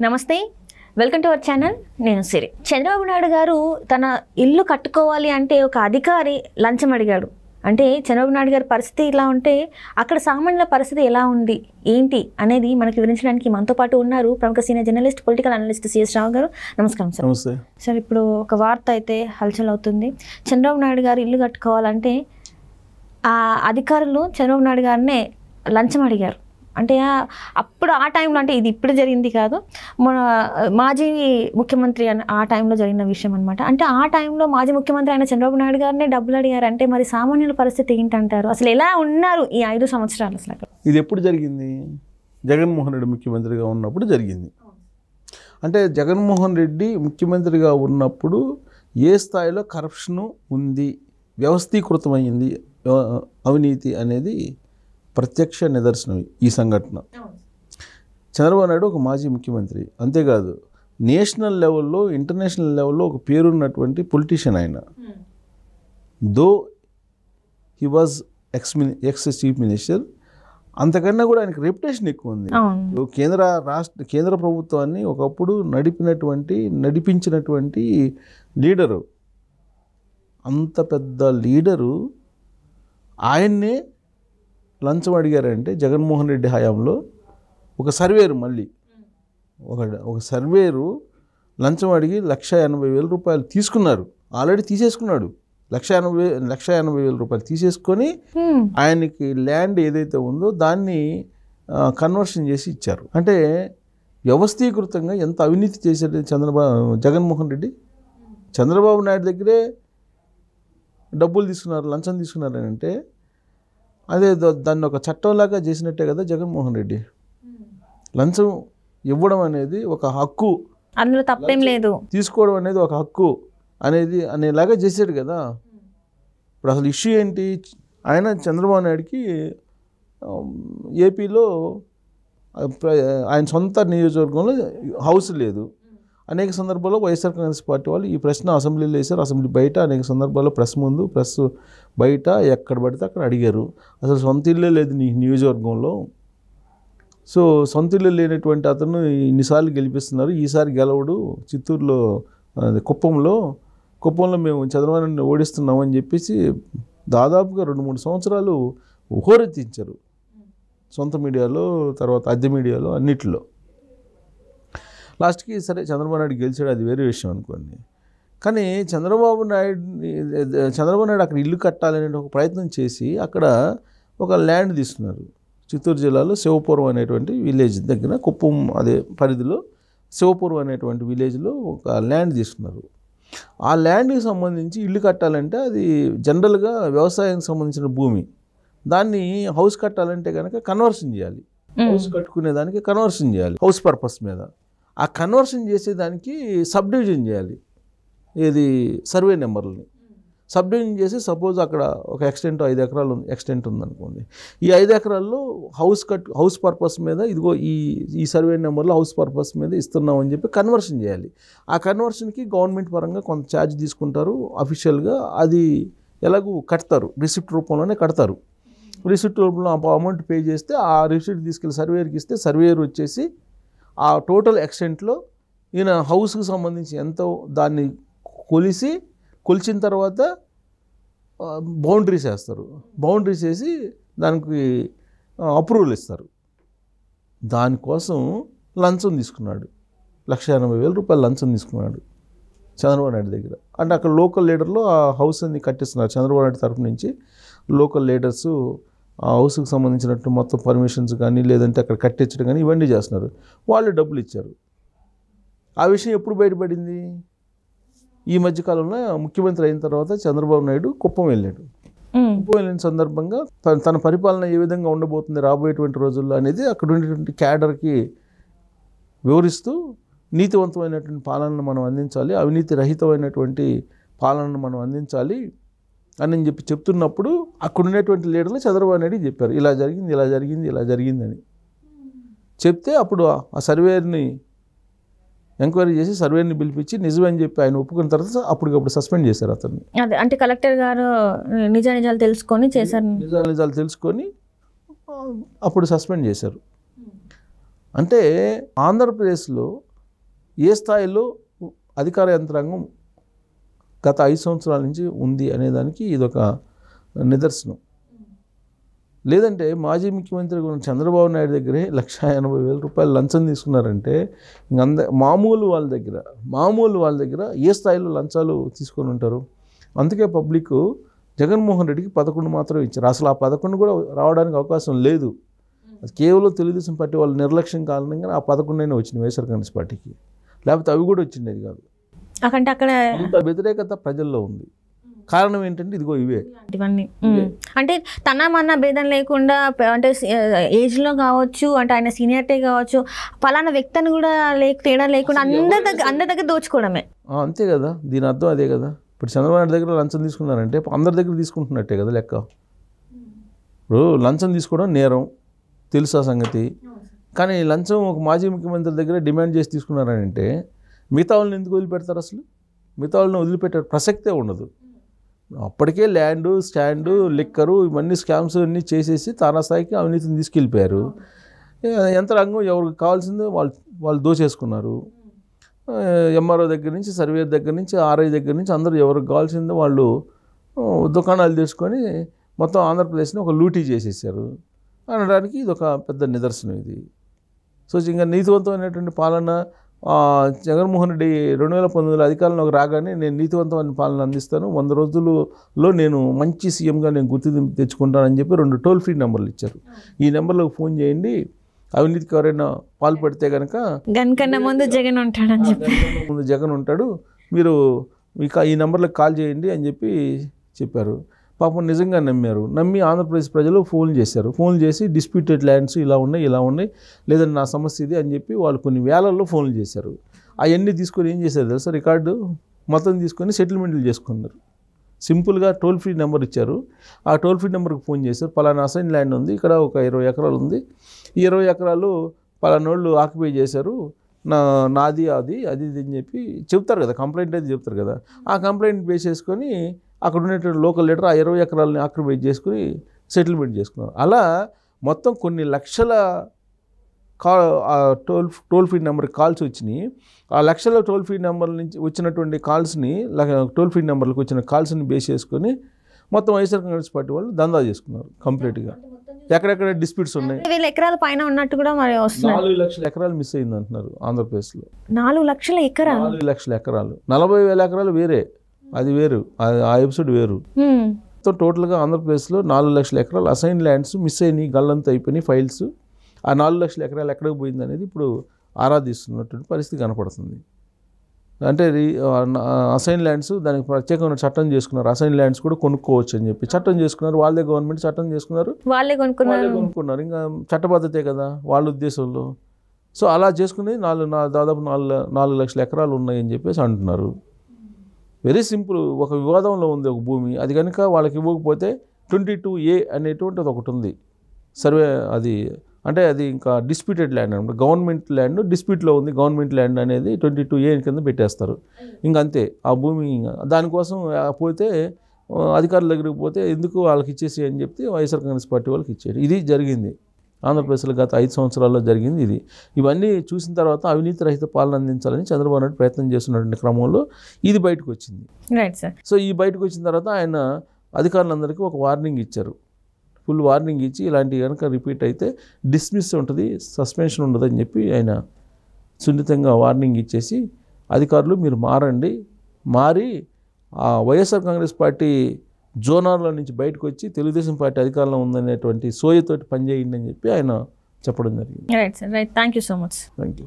నమస్తే, welcome to our channel. నేను సిరి. చంద్రబాబు నాయుడు గారు తన ఇల్లు కట్టుకోవాలి అంటే ఒక అధికారి లంచం అడిగాడు. అంటే చంద్రబాబు నాయుడు గారి పరిస్థితి ఇలా ఉంటే అక్కడ సామాన్యుల పరిస్థితి ఎలా ఉంది ఏంటి అనేది మనకి వివరించడానికి మనతో పాటు ఉన్నారు ప్రముఖ senior journalist, political analyst CS Rao garu. నమస్కారం సార్. నమస్తే సార్, ఇప్పుడు ఒక వార్త అయితే హల్చల్ అవుతుంది. చంద్రబాబు నాయుడు గారు ఇల్లు కట్టుకోవాలంటే ఆ అధికారులు చంద్రబాబు నాయుడు గారినే లంచం అడిగారు. అంటే అప్పుడు ఆ టైంలో, అంటే ఇది ఇప్పుడు జరిగింది కాదు, మన మాజీ ముఖ్యమంత్రి ఆ టైంలో జరిగిన విషయం అనమాట. అంటే ఆ టైంలో మాజీ ముఖ్యమంత్రి అయిన చంద్రబాబు నాయుడు గారినే డబ్బులు అడిగారంటే మరి సామాన్యుల పరిస్థితి ఏంటంటారు? అసలు ఎలా ఉన్నారు ఈ 5 సంవత్సరాలు? అసలు ఇది ఎప్పుడు జరిగింది? జగన్మోహన్ రెడ్డి ముఖ్యమంత్రిగా ఉన్నప్పుడు జరిగింది. అంటే జగన్మోహన్ రెడ్డి ముఖ్యమంత్రిగా ఉన్నప్పుడు ఏ స్థాయిలో కరప్షను ఉంది, వ్యవస్థీకృతమైంది అవినీతి అనేది ప్రత్యక్ష నిదర్శనం ఈ సంఘటన. చంద్రబాబు నాయుడు ఒక మాజీ ముఖ్యమంత్రి, అంతేకాదు నేషనల్ లెవెల్లో, ఇంటర్నేషనల్ లెవెల్లో ఒక పేరున్నటువంటి పొలిటీషియన్ ఆయన. Though he was ex chief minister, అంతకన్నా కూడా ఆయనకు రెప్యుటేషన్ ఎక్కువ ఉంది. కేంద్ర ప్రభుత్వాన్ని ఒకప్పుడు నడిపించినటువంటి లీడరు, అంత పెద్ద లీడరు ఆయన్నే లంచం అడిగారంటే జగన్మోహన్ రెడ్డి హయాంలో ఒక సర్వేరు, మళ్ళీ ఒక సర్వేరు లంచం అడిగి 1,80,000 రూపాయలు తీసుకున్నారు. ఆల్రెడీ తీసేసుకున్నాడు. 1,80,000 రూపాయలు తీసేసుకొని ఆయనకి ల్యాండ్ ఏదైతే ఉందో దాన్ని కన్వర్షన్ చేసి ఇచ్చారు. అంటే వ్యవస్థీకృతంగా ఎంత అవినీతి చేశాడు జగన్మోహన్ రెడ్డి. చంద్రబాబు నాయుడు దగ్గరే డబ్బులు తీసుకున్నారు, లంచం తీసుకున్నారు అంటే అదే దాన్ని ఒక చట్టంలాగా చేసినట్టే కదా జగన్మోహన్ రెడ్డి. లంచం ఇవ్వడం అనేది ఒక హక్కు, అందులో తప్పేం లేదు, తీసుకోవడం అనేది ఒక హక్కు అనేలాగా చేశాడు కదా. ఇప్పుడు అసలు ఇష్యూ ఏంటి? చంద్రబాబు నాయుడికి ఏపీలో ఆయన సొంత నియోజకవర్గంలో హౌస్ లేదు. అనేక సందర్భాల్లో వైఎస్ఆర్ కాంగ్రెస్ పార్టీ వాళ్ళు ఈ ప్రశ్న అసెంబ్లీలో వేశారు, అసెంబ్లీ బయట అనేక సందర్భాల్లో ప్రెస్ ముందు, ప్రెస్ బయట ఎక్కడ పడితే అక్కడ అడిగారు. అసలు సొంత ఇల్లే లేదు నీ నియోజకవర్గంలో. సో సొంత ఇల్లు లేనటువంటి అతను ఇన్నిసార్లు గెలిపిస్తున్నారు, ఈసారి గెలవడు. చిత్తూరులో కుప్పంలో మేము చంద్రబాబుని ఓడిస్తున్నామని చెప్పేసి దాదాపుగా 2-3 సంవత్సరాలు హోరెత్తించారు సొంత మీడియాలో, తర్వాత అద్దె మీడియాలో, అన్నిటిలో. లాస్ట్కి సరే చంద్రబాబు నాయుడు గెలిచాడు, అది వేరే విషయం అనుకోండి. కానీ చంద్రబాబు నాయుడు అక్కడ ఇల్లు కట్టాలనే ఒక ప్రయత్నం చేసి అక్కడ ఒక ల్యాండ్ తీసుకున్నారు. చిత్తూరు జిల్లాలో శివపురం అనేటువంటి విలేజ్ దగ్గర, కుప్పం అదే పరిధిలో శివపురం అనేటువంటి విలేజ్లో ఒక ల్యాండ్ తీసుకున్నారు. ఆ ల్యాండ్కి సంబంధించి ఇల్లు కట్టాలంటే అది జనరల్గా వ్యవసాయానికి సంబంధించిన భూమి. దాన్ని హౌస్ కట్టాలంటే కనుక కన్వర్షన్ చేయాలి. హౌస్ కట్టుకునేదానికి కన్వర్షన్ చేయాలి హౌస్ పర్పస్ మీద. ఆ కన్వర్షన్ చేసేదానికి సబ్ డివిజన్ చేయాలి. ఏది సర్వే నెంబర్ని సబ్ డివిజన్ చేసి, సపోజ్ అక్కడ ఒక ఎక్స్టెంట్ 5 ఎకరాలు ఎక్స్టెంట్ ఉందనుకోండి. ఈ 5 ఎకరాల్లో హౌస్ పర్పస్ మీద ఇదిగో ఈ సర్వే నెంబర్లో హౌస్ పర్పస్ మీద ఇస్తున్నామని చెప్పి కన్వర్షన్ చేయాలి. ఆ కన్వర్షన్కి గవర్నమెంట్ పరంగా కొంత ఛార్జ్ తీసుకుంటారు. అఫీషియల్గా అది ఎలాగూ కడతారు, రిసిప్ట్ రూపంలోనే కడతారు. రిసిప్ట్ రూపంలో అమౌంట్ పే చేస్తే ఆ రిసిప్ట్ తీసుకెళ్ళి సర్వేయర్కి ఇస్తే సర్వేయర్ వచ్చేసి ఆ టోటల్ ఎక్స్టెంట్లో ఈయన హౌస్కి సంబంధించి ఎంతో దాన్ని కొలిచిన తర్వాత బౌండరీస్ వేస్తారు. బౌండరీస్ వేసి దానికి అప్రూవల్ ఇస్తారు. దానికోసం లంచం తీసుకున్నాడు. 1,80,000 రూపాయలు లంచం తీసుకున్నాడు చంద్రబాబు నాయుడు దగ్గర. అంటే అక్కడ లోకల్ లీడర్లు ఆ హౌస్ అన్ని కట్టిస్తున్నారు. చంద్రబాబు నాయుడు తరఫు నుంచి లోకల్ లీడర్స్ ఆ హౌస్కి సంబంధించినట్టు మొత్తం పర్మిషన్స్ కానీ, లేదంటే అక్కడ కట్టించడం కానీ ఇవన్నీ చేస్తున్నారు. వాళ్ళు డబ్బులు ఇచ్చారు. ఆ విషయం ఎప్పుడు బయటపడింది? ఈ మధ్యకాలంలో ముఖ్యమంత్రి అయిన తర్వాత చంద్రబాబు నాయుడు కుప్పం వెళ్ళాడు. కుప్పం వెళ్ళిన సందర్భంగా తన పరిపాలన ఏ విధంగా ఉండబోతుంది రాబోయేటువంటి రోజుల్లో అనేది అక్కడ ఉండేటువంటి క్యాడర్కి వివరిస్తూ, నీతివంతమైనటువంటి పాలనను మనం అందించాలి, అవినీతి రహితమైనటువంటి పాలనను మనం అందించాలి అని చెప్తున్నప్పుడు అక్కడ ఉండేటువంటి లీడర్లు చంద్రబాబు నాయుడు చెప్పారు, ఇలా జరిగిందని చెప్తే అప్పుడు ఆ సర్వేని ఎంక్వైరీ చేసి సర్వేని పిలిపించి నిజమని చెప్పి ఆయన ఒప్పుకున్న తర్వాత అప్పటికప్పుడు సస్పెండ్ చేశారు అతన్ని. అదే అంటే కలెక్టర్ గారు నిజాలు తెలుసుకొని చేశారు. నిజాలు తెలుసుకొని అప్పుడు సస్పెండ్ చేశారు. అంటే ఆంధ్రప్రదేశ్లో ఏ స్థాయిలో అధికార యంత్రాంగం గత 5 సంవత్సరాల నుంచి ఉంది అనేదానికి ఇదొక నిదర్శనం. లేదంటే మాజీ ముఖ్యమంత్రి చంద్రబాబు నాయుడు దగ్గరే 1,80,000 రూపాయలు లంచం తీసుకున్నారంటే మామూలు వాళ్ళ దగ్గర ఏ స్థాయిలో లంచాలు తీసుకొని ఉంటారు. అందుకే పబ్లిక్ జగన్మోహన్ రెడ్డికి 11 మాత్రం ఇచ్చారు. అసలు ఆ 11 కూడా రావడానికి అవకాశం లేదు. అది కేవలం తెలుగుదేశం పార్టీ వాళ్ళ నిర్లక్ష్యం కారణంగా ఆ 11 వచ్చినాయి వైఎస్ఆర్ కాంగ్రెస్ పార్టీకి. లేకపోతే అవి కూడా వచ్చిండేది కాదు. అక్కడ అంత వ్యతిరేకత ప్రజల్లో ఉంది. కారణం ఏంటంటే ఇదిగో ఇవే ఇవన్నీ. అంటే తన మన భేదం లేకుండా అంటే ఏజ్లో కావచ్చు, అంటే ఆయన సీనియారిటీ కావచ్చు, పలానా వ్యక్తిని కూడా తేడా లేకుండా అందరి దగ్గర దోచుకోవడమే. అంతే కదా, దీని అర్థం అదే కదా. ఇప్పుడు చంద్రబాబు నాయుడు దగ్గర లంచం తీసుకున్నారంటే అందరి దగ్గర తీసుకుంటున్నట్టే కదా లెక్క. ఇప్పుడు లంచం తీసుకోవడం నేరం, తెలుసా సంగతి. కానీ లంచం ఒక మాజీ ముఖ్యమంత్రి దగ్గర డిమాండ్ చేసి తీసుకున్నారంటే మిగతా వాళ్ళని ఎందుకు వదిలిపెడతారు? అసలు మిగతా వాళ్ళని వదిలిపెట్టే ప్రసక్తే ఉండదు. అప్పటికే ల్యాండు, స్టాండు, లిక్కరు ఇవన్నీ స్కామ్స్ అన్నీ చేసేసి తారాస్థాయికి అవినీతిని తీసుకెళ్ళిపోయారు. యంత్రాంగం ఎవరికి కావాల్సిందో వాళ్ళు దోచేసుకున్నారు. ఎంఆర్ఓ దగ్గర నుంచి, సర్వేర్ దగ్గర నుంచి, ఆర్ఐ దగ్గర నుంచి అందరూ ఎవరికి కావాల్సిందో వాళ్ళు దుకాణాలు తీసుకొని మొత్తం ఆంధ్రప్రదేశ్ని ఒక లూటీ చేసేసారు అనడానికి ఇది ఒక పెద్ద నిదర్శనం ఇది. సో ఇంకా నీతివంతమైనటువంటి పాలన జగన్మోహన్ రెడ్డి 2019 అధికారంలోకి రాగానే నేను నీతివంతమైన పాలన అందిస్తాను, 100 రోజుల్లో నేను మంచి సీఎంగా నేను గుర్తింపు తెచ్చుకుంటానని చెప్పి 2 టోల్ ఫ్రీ నెంబర్లు ఇచ్చారు. ఈ నెంబర్లకు ఫోన్ చేయండి, అవినీతికి ఎవరైనా పాల్పడితే కనుక గన్కన్నా ముందు జగన్ ఉంటాడని చెప్పి జగన్ ఉంటాడు, మీరు ఈ నెంబర్లకు కాల్ చేయండి అని చెప్పారు. పాపం నిజంగా నమ్మి ఆంధ్రప్రదేశ్ ప్రజలు ఫోన్ చేసి డిస్ప్యూటెడ్ ల్యాండ్స్ ఇలా ఉన్నాయి లేదంటే నా సమస్య ఇది అని చెప్పి వాళ్ళు కొన్ని వేలల్లో ఫోన్లు చేశారు. అవన్నీ తీసుకొని ఏం చేశారు తెలుసా, రికార్డు మొత్తం తీసుకొని సెటిల్మెంట్లు చేసుకున్నారు. సింపుల్గా టోల్ ఫ్రీ నెంబర్ ఇచ్చారు. ఆ టోల్ ఫ్రీ నెంబర్కి ఫోన్ చేశారు, పలానా అసైన్ ల్యాండ్ ఉంది, ఇక్కడ ఒక 20 ఎకరాలు ఉంది, ఈ 20 ఎకరాలు పలానోళ్ళు ఆక్యుపై చేశారు, నాది అది అని చెప్పి చెప్తారు కదా, కంప్లైంట్ అయితే చెప్తారు కదా. ఆ కంప్లైంట్ బేస్ చేసుకొని అక్కడ ఉండేటువంటి లోకల్ లీడర్ ఆ 20 ఎకరాలని ఆక్యుపై చేసుకుని సెటిల్మెంట్ చేసుకున్నారు. అలా మొత్తం కొన్ని లక్షల టోల్ ఫ్రీ నెంబర్కి కాల్స్ వచ్చినాయి. ఆ లక్షల టోల్ ఫ్రీ నెంబర్ల నుంచి వచ్చినటువంటి కాల్స్ని, టోల్ ఫ్రీ నెంబర్లకు వచ్చిన కాల్స్ని బేస్ చేసుకొని మొత్తం వైఎస్ఆర్ కాంగ్రెస్ పార్టీ వాళ్ళు దందా చేసుకున్నారు కంప్లీట్గా. ఎక్కడెక్కడ డిస్ప్యూట్స్ ఉన్నాయి, 4,000 ఎకరాల పైన ఉన్నట్టు కూడా మరి వస్తుంది. 4 లక్షల ఎకరాలు మిస్ అయింది అంటున్నారు ఆంధ్రప్రదేశ్లో. 4 లక్షల ఎకరాలు, 4 లక్షల ఎకరాలు, 40,000 ఎకరాలు వేరే, అది వేరు, ఆ ఎపిసోడ్ వేరు. సో టోటల్గా ఆంధ్రప్రదేశ్లో 4 లక్షల ఎకరాలు అసైన్ ల్యాండ్స్ మిస్ అయినాయి, గల్లంతా అయిపోయినాయి ఫైల్స్. ఆ 4 లక్షల ఎకరాలు ఎక్కడికి పోయింది అనేది ఇప్పుడు ఆరాధిస్తున్నటువంటి పరిస్థితి కనపడుతుంది. అంటే అసైన్ ల్యాండ్స్ దానికి ప్రత్యేకమైన చట్టం చేసుకున్నారు. అసైన్ ల్యాండ్స్ కూడా కొనుక్కోవచ్చు అని చెప్పి చట్టం చేసుకున్నారు. వాళ్ళే గవర్నమెంట్ చట్టం చేసుకున్నారు, వాళ్ళే కొనుక్కున్నారు. ఇంకా చట్టబద్ధతే కదా వాళ్ళ ఉద్దేశంలో. సో అలా చేసుకుని దాదాపు 4 లక్షల ఎకరాలు ఉన్నాయని చెప్పేసి అంటున్నారు. Very simple. ఒక వివాదంలో ఉంది ఒక భూమి, అది కనుక వాళ్ళకి ఇవ్వకపోతే 22A అనేటువంటిది ఒకటి ఉంది సర్వే, అది అంటే అది ఇంకా డిస్ప్యూటెడ్ ల్యాండ్ అనమాట. గవర్నమెంట్ ల్యాండ్ డిస్ప్యూట్లో ఉంది, గవర్నమెంట్ ల్యాండ్ అనేది 22A కింద పెట్టేస్తారు. ఇంకంతే ఆ భూమి. దానికోసం పోతే అధికారుల దగ్గరికి పోతే ఎందుకు వాళ్ళకి ఇచ్చేసి అని చెప్తే వైఎస్ఆర్ కాంగ్రెస్ పార్టీ వాళ్ళకి ఇచ్చారు. ఇది జరిగింది ఆంధ్రప్రదేశ్లో గత 5 సంవత్సరాల్లో జరిగింది ఇది. ఇవన్నీ చూసిన తర్వాత అవినీతి రహిత పాలన అందించాలని చంద్రబాబు నాయుడు ప్రయత్నం చేస్తున్నటువంటి క్రమంలో ఇది బయటకు వచ్చింది. Right sir. సో ఈ బయటకు వచ్చిన తర్వాత ఆయన అధికారులందరికీ ఒక వార్నింగ్ ఇచ్చారు, ఫుల్ వార్నింగ్ ఇచ్చి ఇలాంటివి కనుక రిపీట్ అయితే డిస్మిస్ ఉంటుంది, సస్పెన్షన్ ఉండదు అని చెప్పి ఆయన సున్నితంగా వార్నింగ్ ఇచ్చేసి అధికారులు మీరు మారి ఆ వైఎస్ఆర్ కాంగ్రెస్ పార్టీ జోనార్ల నుంచి బయటకు వచ్చి తెలుగుదేశం పార్టీ అధికారంలో ఉందనేటువంటి సోయతోటి పనిచేయండి అని చెప్పి ఆయన చెప్పడం జరిగింది. Right sir, right. Thank you so much. Thank you.